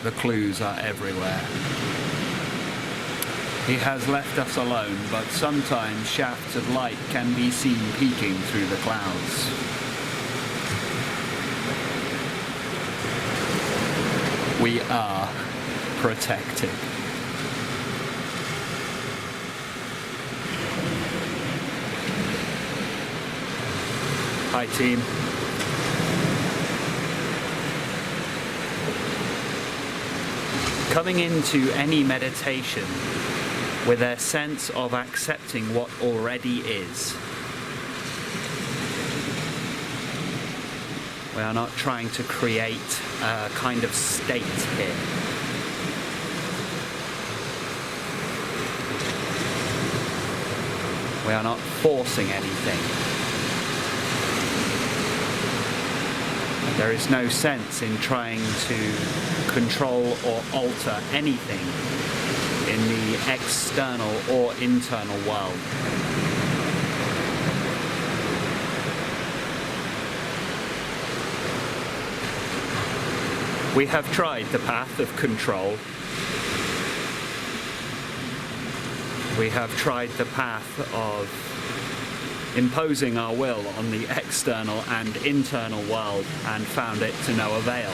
The clues are everywhere. He has left us alone, but sometimes shafts of light can be seen peeking through the clouds. We are protected. Hi, team. Coming into any meditation with a sense of accepting what already is. We are not trying to create a kind of state here. We are not forcing anything. There is no sense in trying to control or alter anything in the external or internal world. We have tried the path of control. We have tried the path of imposing our will on the external and internal world and found it to no avail.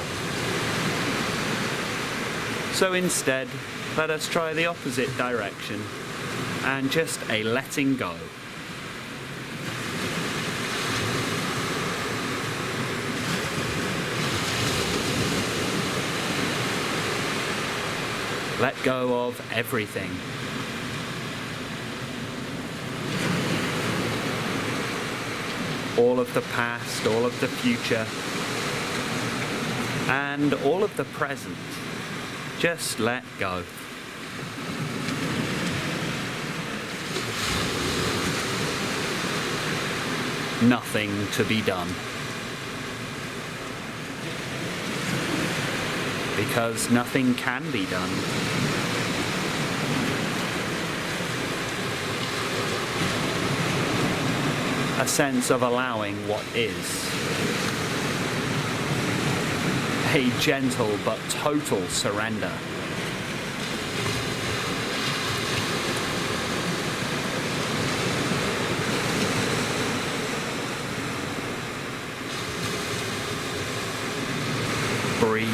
So instead, let us try the opposite direction and just a letting go. Let go of everything. All of the past, all of the future, and all of the present. Just let go. Nothing to be done. Because nothing can be done. A sense of allowing what is. A gentle but total surrender. Breathe.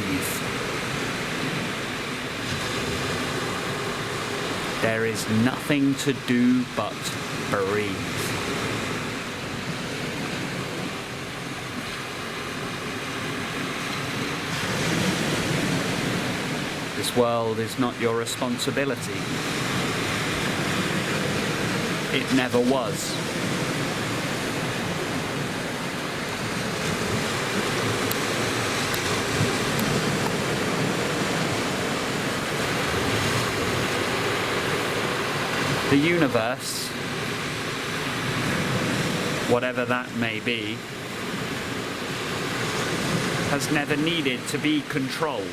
There is nothing to do but breathe. This world is not your responsibility. It never was. The universe, whatever that may be, has never needed to be controlled.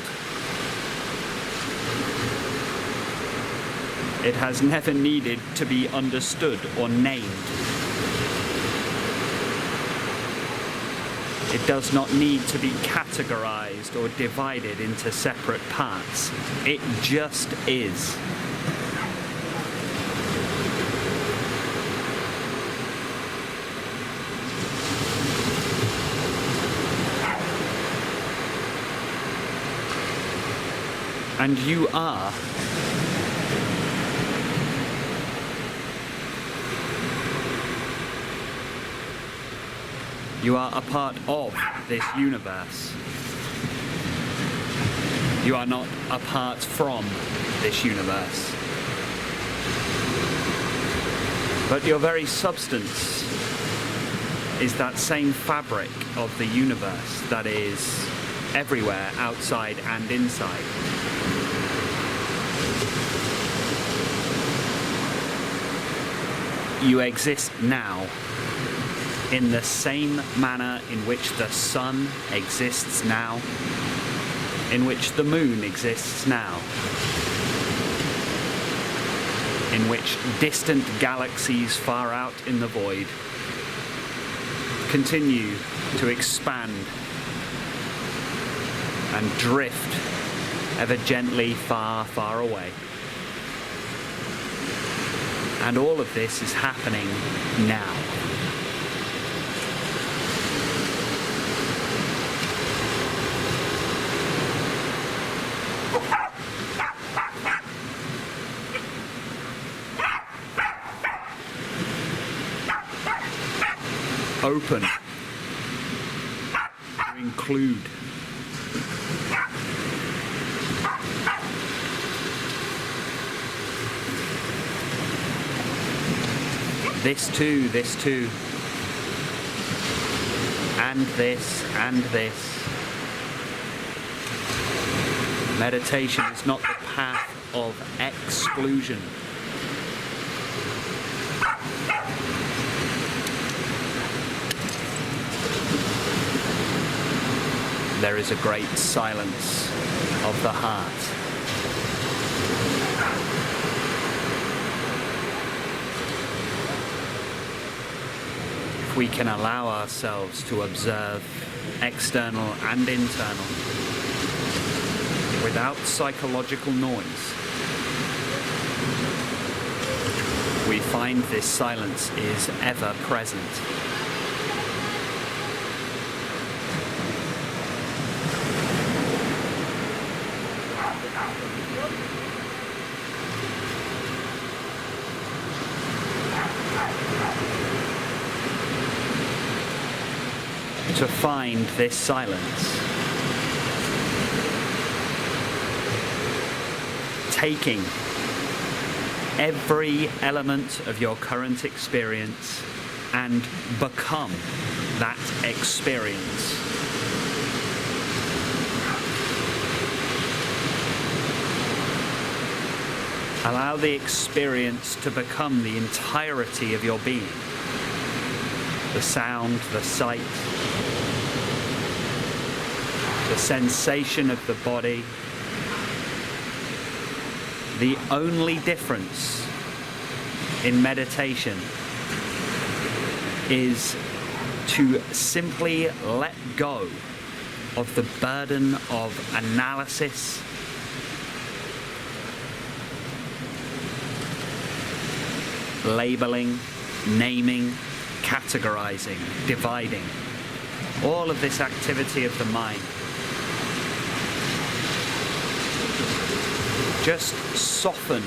It has never needed to be understood or named. It does not need to be categorized or divided into separate parts. It just is. And you are. You are a part of this universe. You are not apart from this universe. But your very substance is that same fabric of the universe that is everywhere, outside and inside. You exist now in the same manner in which the sun exists now, in which the moon exists now, in which distant galaxies far out in the void continue to expand and drift ever gently far, far away. And all of this is happening now. Open to include. This too, and this. Meditation is not the path of exclusion. There is a great silence of the heart. If we can allow ourselves to observe external and internal without psychological noise, we find this silence is ever present. To find this silence, taking every element of your current experience and become that experience. Allow the experience to become the entirety of your being. The sound, the sight, the sensation of the body. The only difference in meditation is to simply let go of the burden of analysis, labeling, naming, categorizing, dividing, all of this activity of the mind. Just soften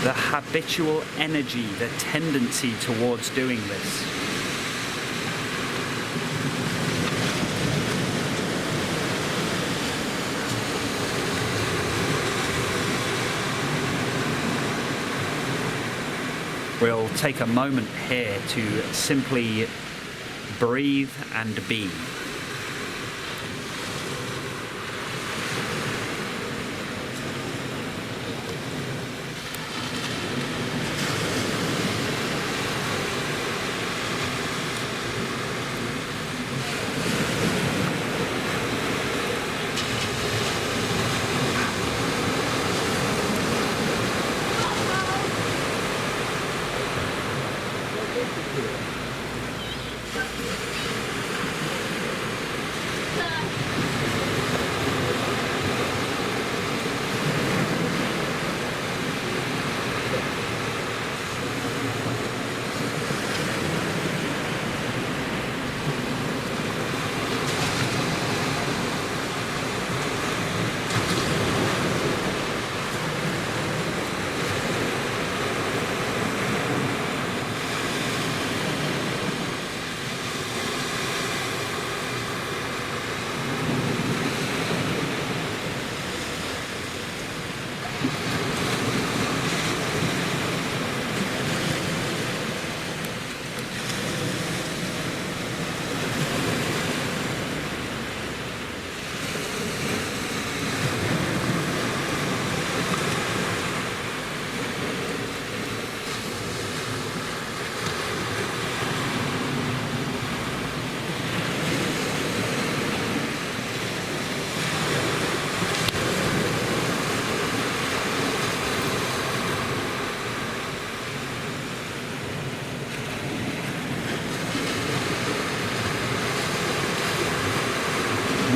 the habitual energy, the tendency towards doing this. We'll take a moment here to simply breathe and be.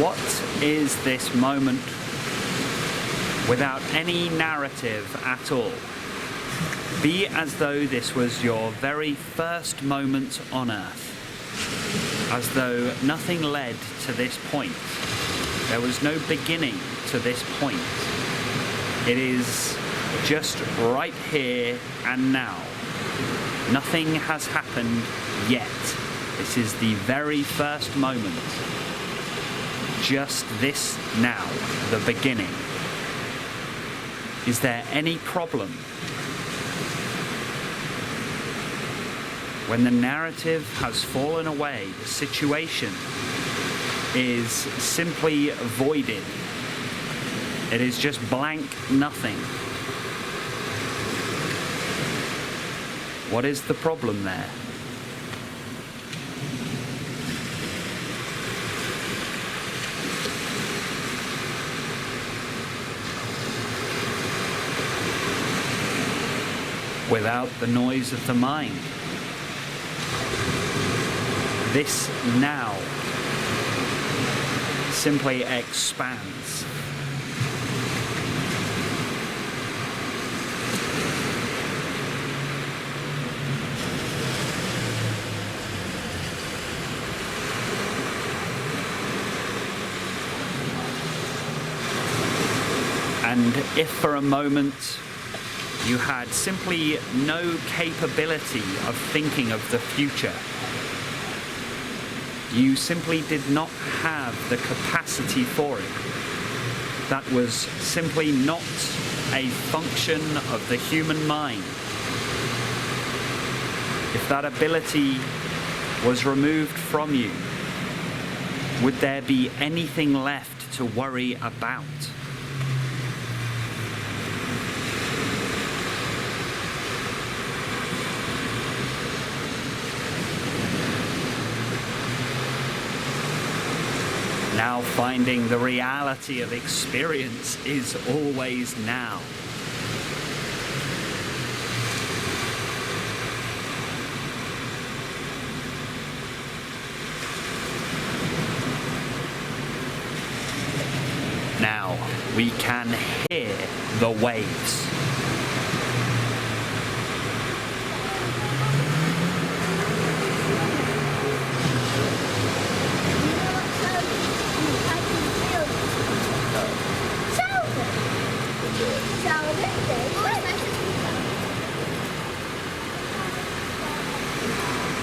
What is this moment without any narrative at all? Be as though this was your very first moment on earth, as though nothing led to this point. There was no beginning to this point. It is just right here and now. Nothing has happened yet. This is the very first moment. Just this now, the beginning. Is there any problem? When the narrative has fallen away, the situation is simply voided. It is just blank nothing. What is the problem there? Without the noise of the mind. This now simply expands. And if for a moment you had simply no capability of thinking of the future, you simply did not have the capacity for it. That was simply not a function of the human mind. If that ability was removed from you, would there be anything left to worry about? Now finding the reality of experience is always now. Now we can hear the waves.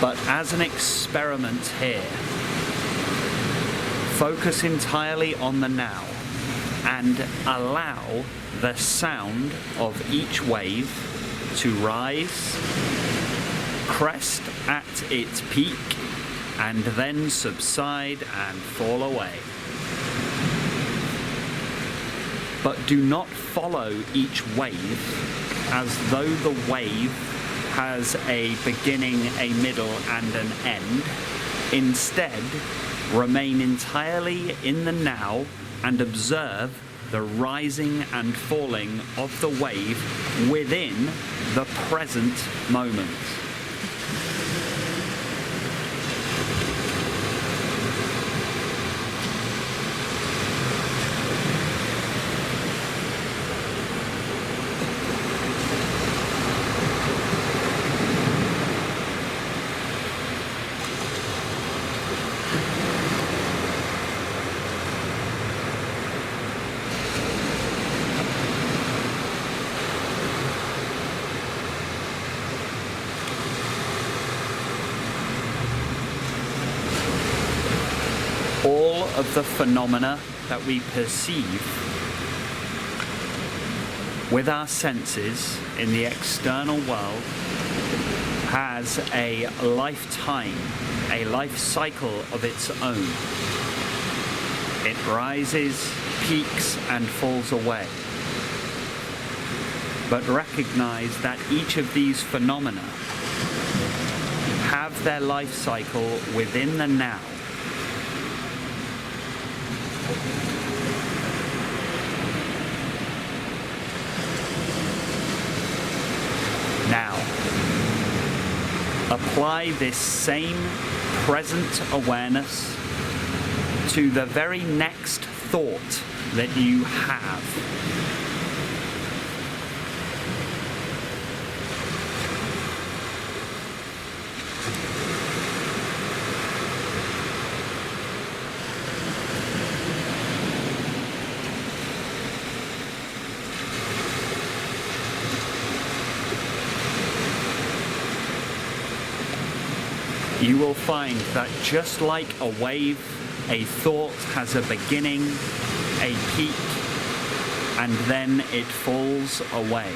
But as an experiment here, focus entirely on the now and allow the sound of each wave to rise, crest at its peak, and then subside and fall away. But do not follow each wave as though the wave has a beginning, a middle, and an end. Instead, remain entirely in the now and observe the rising and falling of the wave within the present moment. All of the phenomena that we perceive with our senses in the external world has a lifetime, a life cycle of its own. It rises, peaks, and falls away. But recognize that each of these phenomena have their life cycle within the now. Now, apply this same present awareness to the very next thought that you have. You will find that just like a wave, a thought has a beginning, a peak, and then it falls away.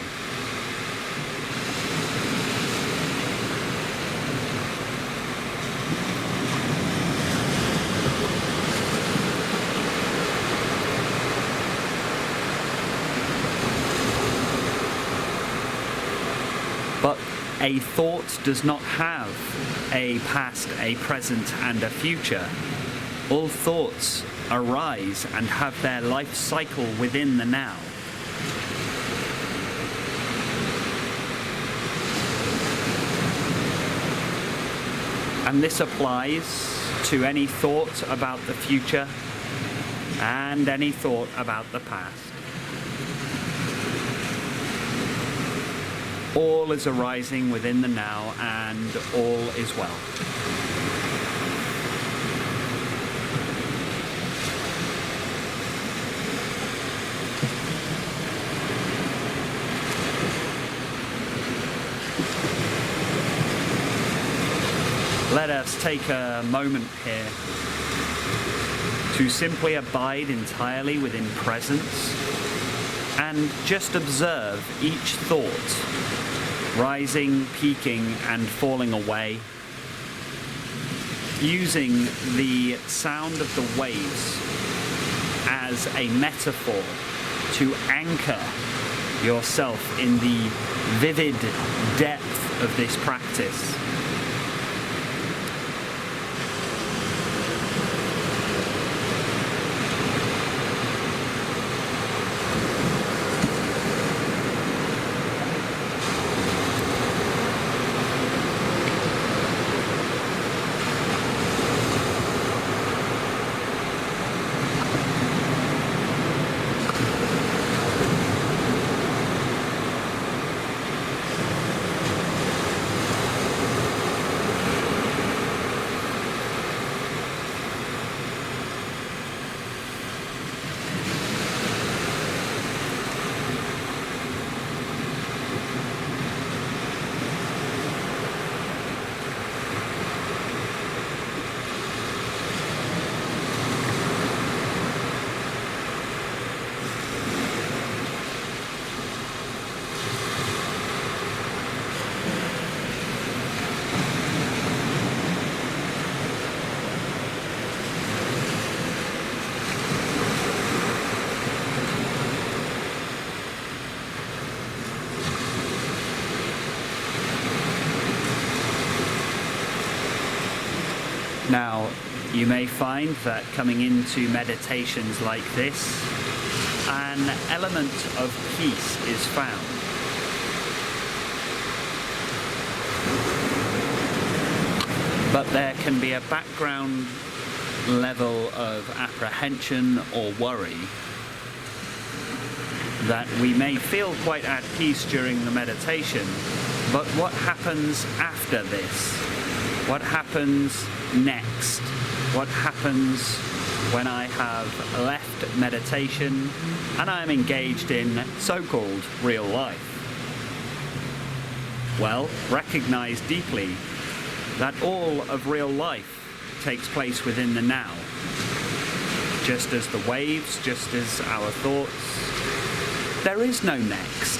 But a thought does not have a past, a present, and a future. All thoughts arise and have their life cycle within the now. And this applies to any thought about the future and any thought about the past. All is arising within the now, and all is well. Let us take a moment here to simply abide entirely within presence and just observe each thought rising, peaking, and falling away, using the sound of the waves as a metaphor to anchor yourself in the vivid depth of this practice. Now, you may find that coming into meditations like this, an element of peace is found. But there can be a background level of apprehension or worry that we may feel quite at peace during the meditation, but what happens after this? What happens next? What happens when I have left meditation and I'm engaged in so-called real life? Well, recognize deeply that all of real life takes place within the now. Just as the waves, just as our thoughts, there is no next.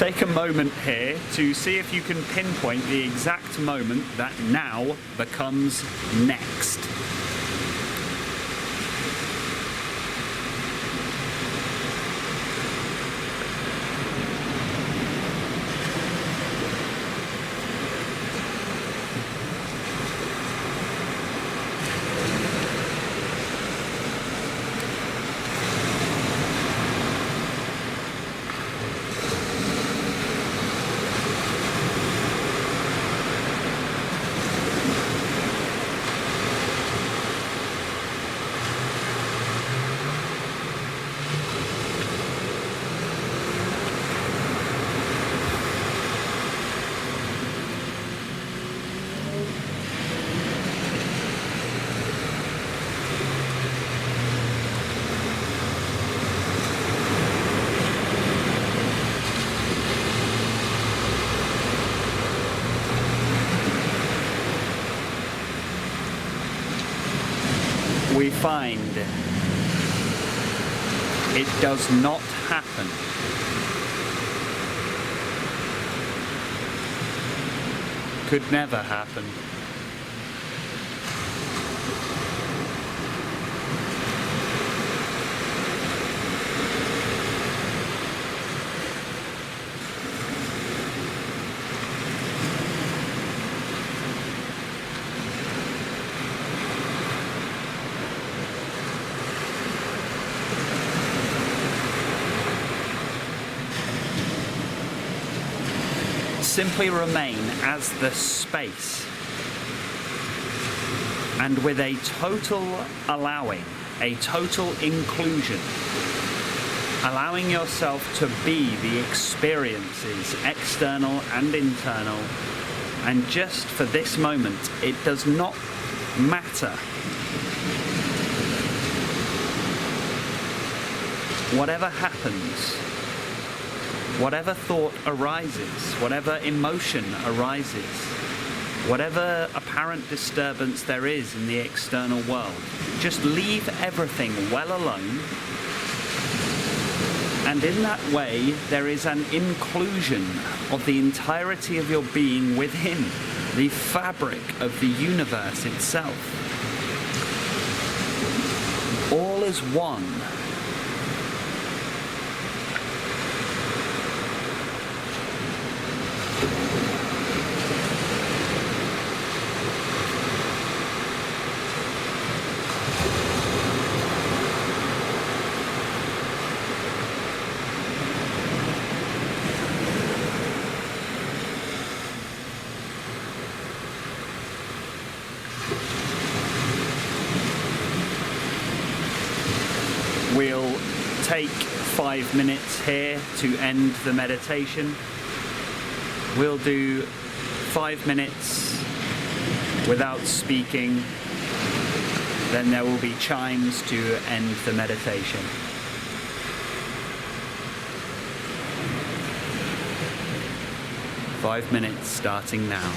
Take a moment here to see if you can pinpoint the exact moment that now becomes next. we find it does not happen. Could never happen. Simply remain as the space, and with a total allowing, a total inclusion, allowing yourself to be the experiences, external and internal, and just for this moment, it does not matter whatever happens. Whatever thought arises, whatever emotion arises, whatever apparent disturbance there is in the external world, just leave everything well alone. And in that way, there is an inclusion of the entirety of your being within the fabric of the universe itself. All is one. We'll take 5 minutes here to end the meditation. We'll do 5 minutes without speaking. Then there will be chimes to end the meditation. 5 minutes starting now.